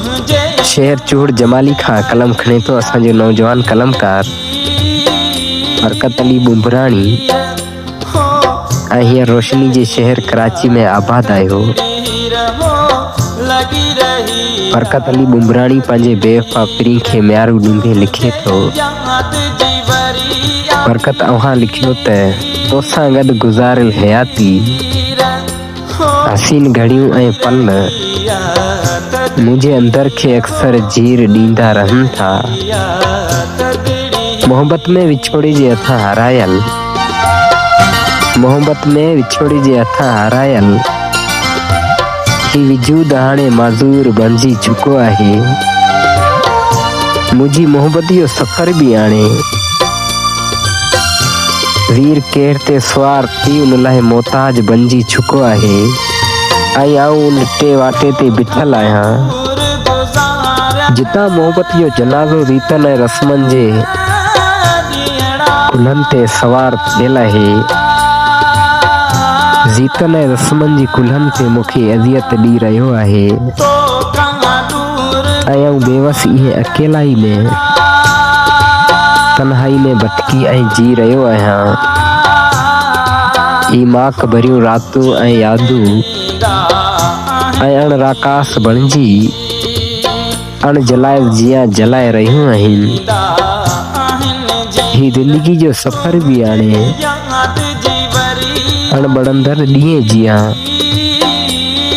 शहर चूड़ जमाली खां कलम खणे तो असांजो नौजवान कलमकार बरकत अली बुमराणी हींअर रोशनी जे शहर कराची में आबाद आयो। बरकत अली बुमराणी पंहिंजे बेवफा पीउ खे म्यारू ॾींदे लिखे थो, बरकत अव्हां लिखियो त तोसां गॾु गुज़ारियल हयाती हसीन घड़ियूं ऐं पल मुंहिंजे अंदर खे अक्सर जीर ॾींदा रहनि था। मोहब्बत में विछोड़े जे हथां हारायल, मोहब्बत में विछोड़े जे हथां हारायल ही वजूद हाणे माज़ूर बणिजी चुको आहे। मुंहिंजी मोहब्बत जो सफ़र बि हाणे वीर केर ते सवार थी उन लाइ मोहताज बणिजी चुको आहे ऐं आऊं उन टे वाटे ते बीठल आहियां जितां मोहब्बत जो जनाज़ो रीतनि ऐं रस्मनि जे कुल्हनि ते सवार थियल आहे। रीतनि ऐं रस्मनि जी कुल्हनि ते मूंखे अज़ियत ॾी रहियो आहे ऐं आऊं बेवस इहे अकेलाई में तन्हाई में भटकी ऐं जी रहियो आहियां। ई माक भरियूं रातूं ऐं यादूं ऐं अण राकास बणिजी अण जलायल जिया जलाए रहियूं आहिनि। ही ज़िंदगी जो सफ़र बि हाणे अण बणंदड़ ॾींहं जिया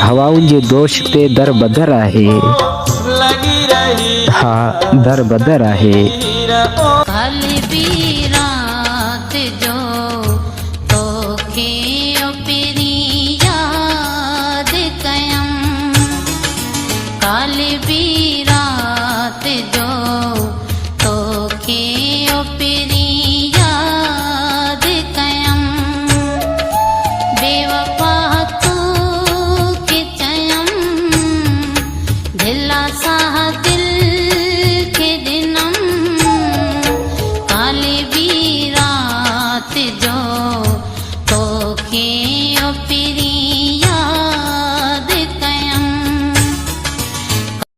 हवाउनि जे दोष ते दर बदर आहे। हा दर बदर आहे। काली बी रात जो तोखे पहिरीं याद कयम, काली बी रात जो तोखे पहिरीं याद कयम, बेवफा तोखे चयम दिला सां